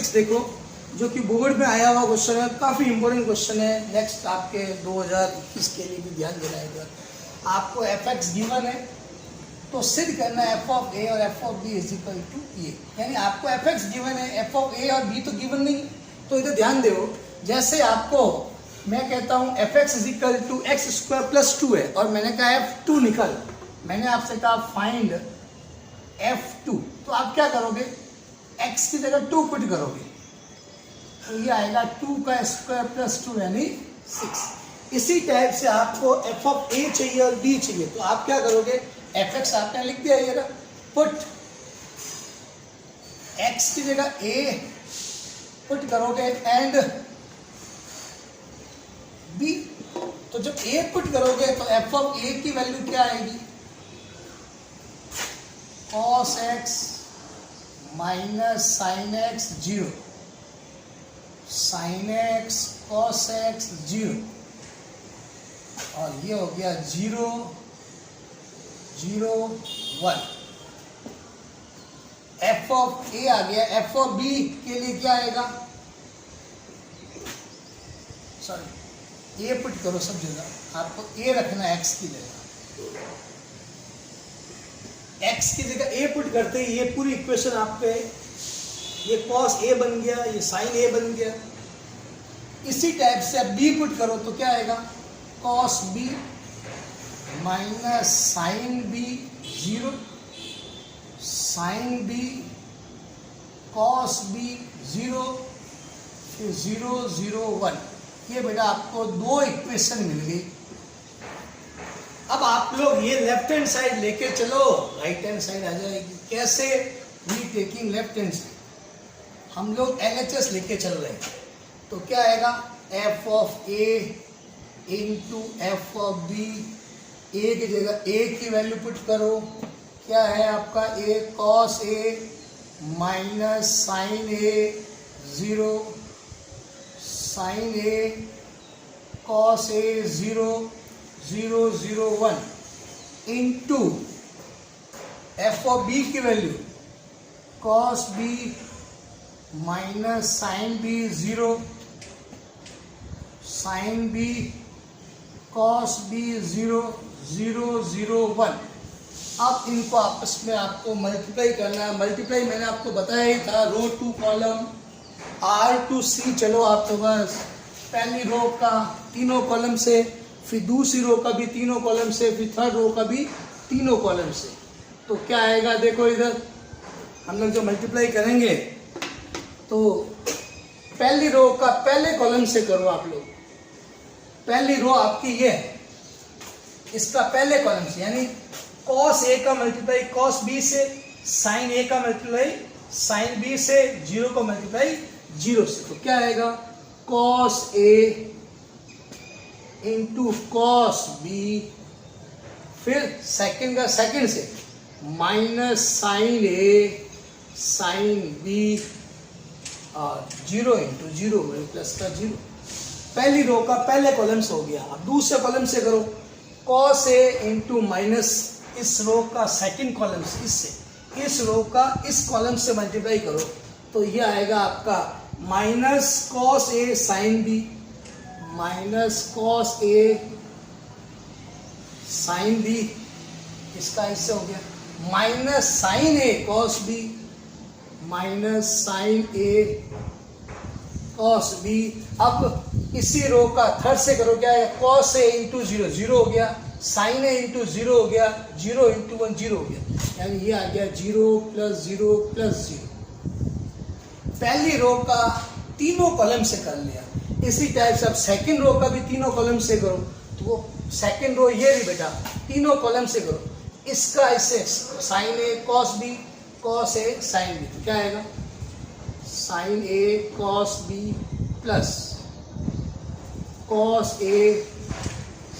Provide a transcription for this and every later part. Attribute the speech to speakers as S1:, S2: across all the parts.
S1: Next देखो, जो कि बोर्ड में आया हुआ क्वेश्चन है, काफ़ी इंपॉर्टेंट क्वेश्चन है। नेक्स्ट आपके 2021 के लिए भी ध्यान देना है। आपको एफ एक्स गिवन है तो सिद्ध करना है एफ ऑफ ए और F of B is equal to A. यानी आपको एफ एक्स गिवन है, एफ ऑफ ए और बी तो गिवन नहीं। तो इधर ध्यान दो, जैसे आपको मैं कहता हूँ f x is equal to x square plus 2 है और मैंने कहा F2 निकल, मैंने आपसे कहा फाइंड F2, तो आप क्या करोगे, x की जगह 2 पुट करोगे तो ये आएगा 2 का स्क्वायर प्लस 2 यानी 6। इसी टाइप से आपको एफ ऑफ ए चाहिए और बी चाहिए, तो आप क्या करोगे, एफ एक्स आपने लिख दिया ये रहा, पुट x की जगह a पुट करोगे एंड b। तो जब a पुट करोगे तो एफ ऑफ a की वैल्यू क्या आएगी, cos x minus sine x 0, sine x cos x 0, और ये हो गया 0 0 1। एफ ऑफ ए आ गया, एफ ऑफ बी के लिए क्या आएगा, सॉरी ए पुट करो सब जगह, आपको ए रखना है एक्स की जगह, एक्स की जगह ए पुट करते ही ये पूरी इक्वेशन आप पे, ये कॉस ए बन गया, ये साइन ए बन गया। इसी टाइप से अब बी पुट करो तो क्या आएगा, cos B minus sine B 0, sine B cos B 0, फिर 0 0 1। ये बेटा आपको 2 इक्वेशन मिल गई। अब आप लोग ये लेफ्ट हैंड साइड लेके चलो, राइट हैंड साइड आ जाएगी। कैसे, we taking left hand side, हम लोग LHS लेके चल रहे हैं। तो क्या आएगा, F of A into F of B, A की जगह ए की वैल्यू पुट करो, क्या है आपका A cos A minus sine A 0, sine A cos A 0 0 0 1 into F of B की value cos B minus sine B 0, sine B cos B 0 0 0 1। अब इनको आपस में आपको मल्टीप्लाई करना है। मल्टीप्लाई मैंने आपको बताया ही था, row two column R to C। चलो आप तो बस पहली रो का तीनों कॉलम से, फिर दूसरी रो का भी तीनों कॉलम से, फिर थर्ड रो का भी तीनों कॉलम से। तो क्या आएगा, देखो इधर हम लोग जो मल्टीप्लाई करेंगे तो पहली रो का पहले कॉलम से करो आप लोग। पहली रो आपकी ये है, इसका पहले कॉलम से, यानी कॉस ए का मल्टीप्लाई कॉस बी से, साइन ए का मल्टीप्लाई साइन बी से, 0 का मल्टीप्लाई 0 से। तो क्या आएगा, cos A into cos B, फिर सेकंड का सेकंड से माइनस साइन ए साइन बी, और 0 इंटू 0 प्लस का 0। पहली रो का पहले कॉलम से हो गया। अब दूसरे कॉलम से करो, कॉस ए इंटू माइनस इस रो का सेकंड कॉलम से, इससे इस रो का इस कॉलम से मल्टीप्लाई करो तो ये आएगा आपका minus cos A sine B, minus cos A sine B, इसका इससे हो गया minus sine A cos B, minus sine A cos B. अब इसी रो का थर्ड से करो, क्या है, कॉस ए इंटू 0 0 हो गया, साइन ए इंटू 0 हो गया, 0 इंटू 1 0 हो गया, यानी ये आ गया 0 प्लस 0 प्लस 0। पहली रो का तीनों कॉलम से कर लिया। इसी टाइप से अब सेकंड रो का भी तीनों कॉलम से करो, तो वो सेकंड रो ये भी बेटा तीनों कॉलम से करो। इसका इससे sign A cos B, cos A sine B, तो क्या आएगा, sign A cos B plus cos A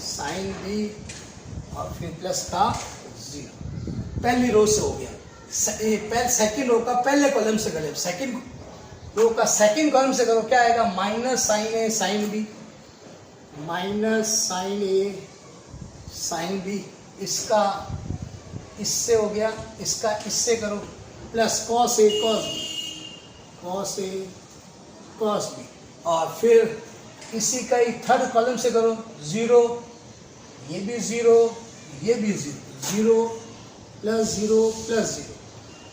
S1: sine B, और फिर प्लस का 0। पहली रो से हो गया। सेकंड रो का पहले कॉलम से करें, सेकंड रो का सेकंड कॉलम से करो, क्या आएगा, माइनस साइन ए साइन बी, माइनस साइन ए साइन बी, इसका इससे हो गया, इसका इससे करो, plus cos A cos B, cos A cos B, और फिर इसी का ही थर्ड कॉलम से करो 0, ये भी 0, ये भी 0, 0 प्लस 0 प्लस 0।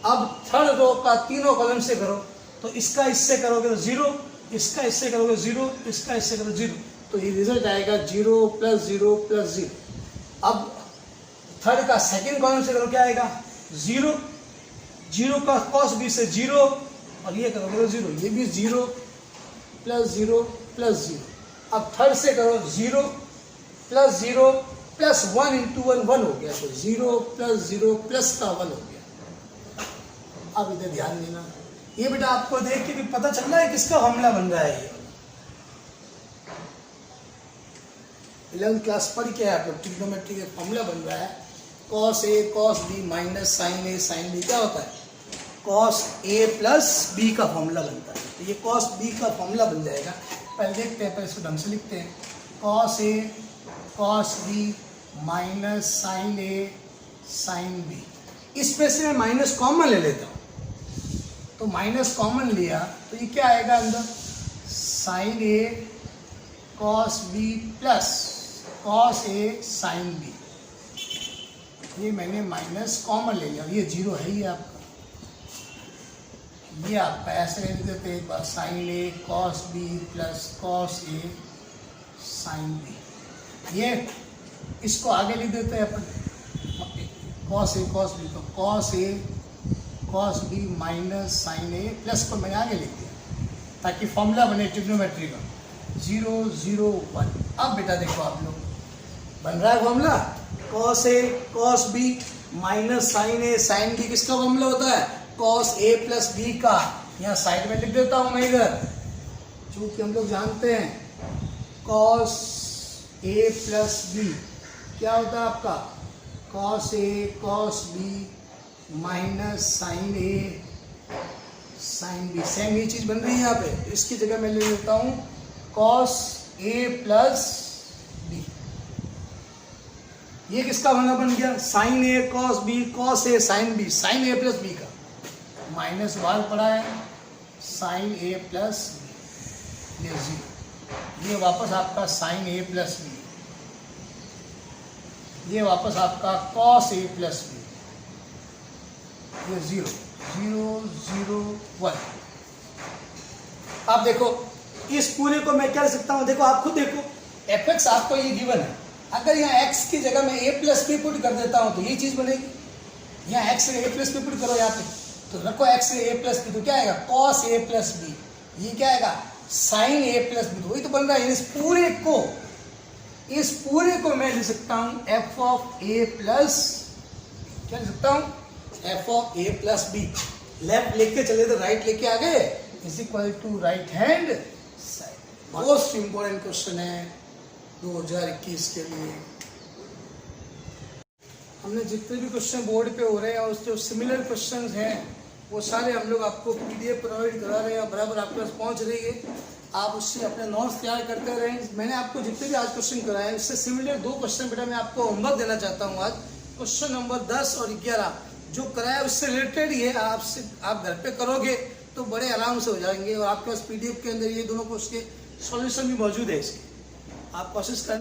S1: अब थर्ड रो का तीनों कॉलम से करो, तो इसका इससे करोगे तो 0, इसका इससे करोगे 0, इसका इससे करोगे 0, तो ये रिजल्ट आएगा 0 प्लस 0 प्लस 0। अब थर्ड का सेकंड कॉलम से करो, क्या आएगा 0, 0 का कॉस बी से 0, और ये करोगे तो 0, ये भी 0 प्लस 0 प्लस 0। अब थर्ड से करो 0 प्लस 0 प्लस 1 इंटू 1 1 हो गया, तो 0 प्लस 0 प्लस का 1 हो गया। अब इधर ध्यान देना, ये बेटा आपको देख के भी पता चल रहा है किसका फॉर्मूला बन रहा है। ये 11th क्लास पढ़ के आप लोग ट्रिग्नोमेट्री का फॉर्मूला बन रहा है, cos A cos B minus sine A sine B, क्या होता है कॉस ए प्लस बी का फॉर्मूला बनता है। तो ये कॉस बी का फॉर्मूला बन जाएगा। पहले देखते हैं, पहले इसको ढंग से लिखते हैं, cos A cos B minus sine A sine B. इसमें से मैं माइनस कॉमन ले लेता हूँ, तो माइनस कॉमन लिया तो ये क्या आएगा अंदर, sign A cos B plus cos A sine B. ये मैंने माइनस कॉमन ले लिया, ये 0 है ही आपका, ये आपका ऐसे लिख देते हैं एक बार, sign A cos B plus cos A sine B. ये इसको आगे लिख देते हैं अपन, कॉस ए कॉस बी, तो cos A cos B minus sine A plus को मैंने आगे लिख दिया ताकि फॉर्मूला बने ट्रिग्नोमेट्री का 0 0 1। अब बेटा देखो आप लोग, बन रहा है formula, cos A cos B minus sine A sine B किसका फॉर्मूला होता है, कॉस ए प्लस बी का। यहाँ साइड में लिख देता हूँ मैं इधर, चूंकि हम लोग जानते हैं कॉस ए प्लस बी क्या होता है आपका, cos A cos B minus sine A sine B. Same ये चीज बन रही है यहाँ पे, इसकी जगह मैं ले लेता हूँ कॉस ए प्लस बी। ये किसका बन गया, sign A cos B cos A sine B, sign A plus B का, माइनस बाहर पड़ा है साइन ए प्लस बी, ये 0, ये वापस आपका साइन ए प्लस बी, ये वापस आपका कॉस ए प्लस बी, ये 0 0 0 1। अब देखो इस पूरे को मैं क्या लिख सकता हूँ, देखो आप खुद देखो, एफ एक्स आपको ये गिवन है, अगर यहाँ x की जगह मैं a प्लस बी पुट कर देता हूँ तो ये चीज बनेगी। यहाँ x से a प्लस बी पुट करो यहाँ पे, तो रखो x से a प्लस बी, तो क्या आएगा cos a प्लस बी, ये क्या आएगा sin a प्लस बी, तो वही तो बन रहा है। इस पूरे को मैं लिख सकता हूँ f ऑफ a प्लस, क्या लिख सकता हूँ f of a plus b. Left लेके चले तो राइट लेके आ गए, is equal to right hand side. Most important question है 2021 के लिए। हमने जितने भी क्वेश्चन बोर्ड पे हो रहे हैं और जो सिमिलर क्वेश्चंस हैं वो सारे हम लोग आपको पीडीएफ प्रोवाइड करा रहे हैं, बराबर आपके पास पहुंच रही है, आप उससे अपने नोट्स तैयार करते रहें। मैंने आपको जितने भी आज क्वेश्चन कराए उससे सिमिलर 2 क्वेश्चन बेटा मैं आपको होमवर्क देना चाहता हूँ आज। क्वेश्चन नंबर 10 और 11 जो कराया उससे रिलेटेड ही है, आपसे आप घर पे करोगे तो बड़े आराम से हो जाएंगे, और आपके पास पीडीएफ के अंदर ये दोनों क्वेश्चन के सॉल्यूशन भी मौजूद है इसके, आप कोशिश करें।